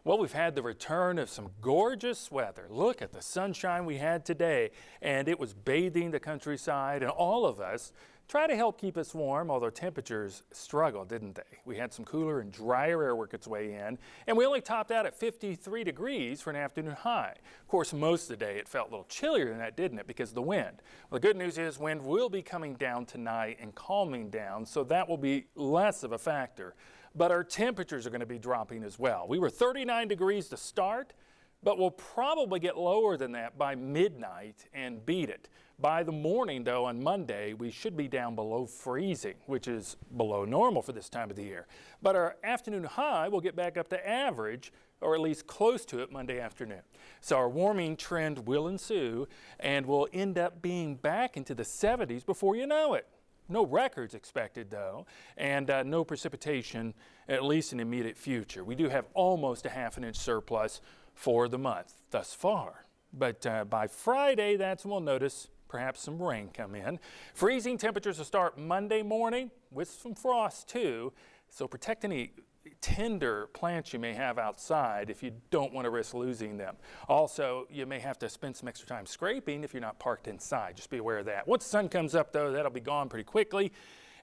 Well, we've had the return of some gorgeous weather. Look at the sunshine we had today, and it was bathing the countryside, and all of us try to help keep us warm, although temperatures struggled, didn't they? We had some cooler and drier air work its way in, and we only topped out at 53 degrees for an afternoon high. Of course, most of the day it felt a little chillier than that, didn't it, because of the wind? Well, the good news is wind will be coming down tonight and calming down, so that will be less of a factor. But our temperatures are going to be dropping as well. We were 39 degrees to start, but we'll probably get lower than that by midnight and beat it. By the morning, though, on Monday, we should be down below freezing, which is below normal for this time of the year. But our afternoon high will get back up to average, or at least close to it, Monday afternoon. So our warming trend will ensue, and we'll end up being back into the 70s before you know it. No records expected, though, and no precipitation, at least in the immediate future. We do have almost a ½ inch surplus for the month thus far. But by Friday, that's when we'll notice perhaps some rain come in. Freezing temperatures will start Monday morning with some frost, too. So protect any tender plants you may have outside if you don't want to risk losing them. Also, you may have to spend some extra time scraping if you're not parked inside. Just be aware of that. Once the sun comes up, though, that'll be gone pretty quickly,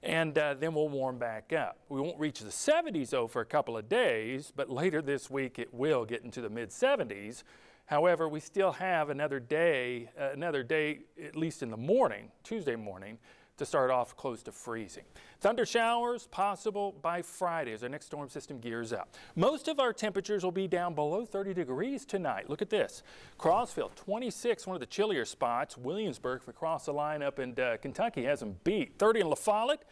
and then we'll warm back up. We won't reach the 70s, though, for a couple of days, but later this week it will get into the mid-70s. However, we still have another day, at least in the morning, Tuesday morning, to start off close to freezing. Thunder showers possible by Friday as our next storm system gears up. Most of our temperatures will be down below 30 degrees tonight. Look at this. Crossville, 26, one of the chillier spots. Williamsburg, if we cross the line up in Kentucky, has them beat. 30 in La Follette,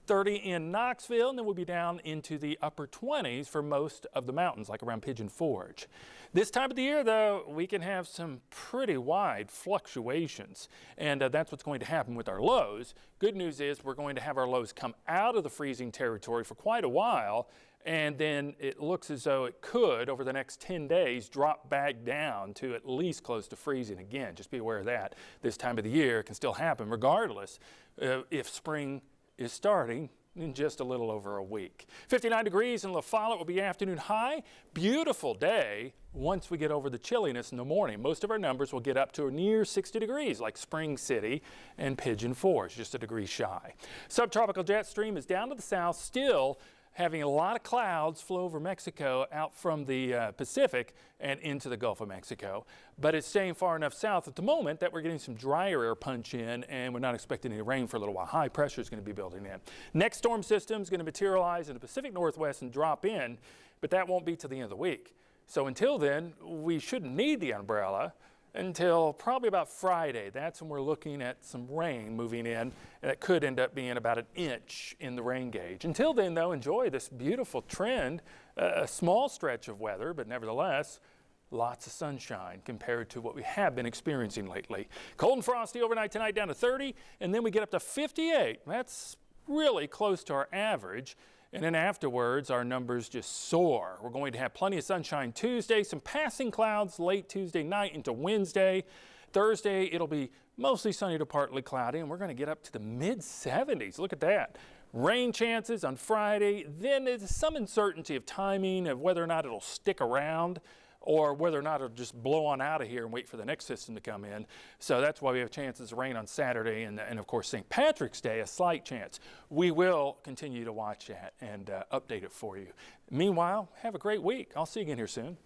30 in Knoxville, and then we'll be down into the upper 20s for most of the mountains, like around Pigeon Forge. This time of the year, though, we can have some pretty wide fluctuations, and that's what's going to happen with our lows. Good news is we're going to have our lows come out of the freezing territory for quite a while, and then it looks as though it could, over the next 10 days, drop back down to at least close to freezing again. Just be aware of that. This time of the year it can still happen regardless if spring is starting in just a little over a week. 59 degrees in La Follette will be afternoon high. Beautiful day once we get over the chilliness in the morning. Most of our numbers will get up to near 60 degrees like Spring City and Pigeon Forge, just a degree shy. Subtropical jet stream is down to the south, still having a lot of clouds flow over Mexico out from the Pacific and into the Gulf of Mexico. But it's staying far enough south at the moment that we're getting some drier air punch in, and we're not expecting any rain for a little while. High pressure is going to be building in. Next storm system is going to materialize in the Pacific Northwest and drop in, but that won't be till the end of the week. So until then, we shouldn't need the umbrella until probably about Friday. That's when we're looking at some rain moving in, and it could end up being about an inch in the rain gauge. Until then, though, enjoy this beautiful trend, a small stretch of weather, but nevertheless, lots of sunshine compared to what we have been experiencing lately. Cold and frosty overnight tonight, down to 30, and then we get up to 58. That's really close to our average. And then afterwards, our numbers just soar. We're going to have plenty of sunshine Tuesday, some passing clouds late Tuesday night into Wednesday. Thursday, it'll be mostly sunny to partly cloudy, and we're going to get up to the mid-70s. Look at that. Rain chances on Friday. Then there's some uncertainty of timing of whether or not it'll stick around, or whether or not it'll just blow on out of here and wait for the next system to come in. So that's why we have chances of rain on Saturday and of course St. Patrick's Day, a slight chance. We will continue to watch that and update it for you. Meanwhile, have a great week. I'll see you again here soon.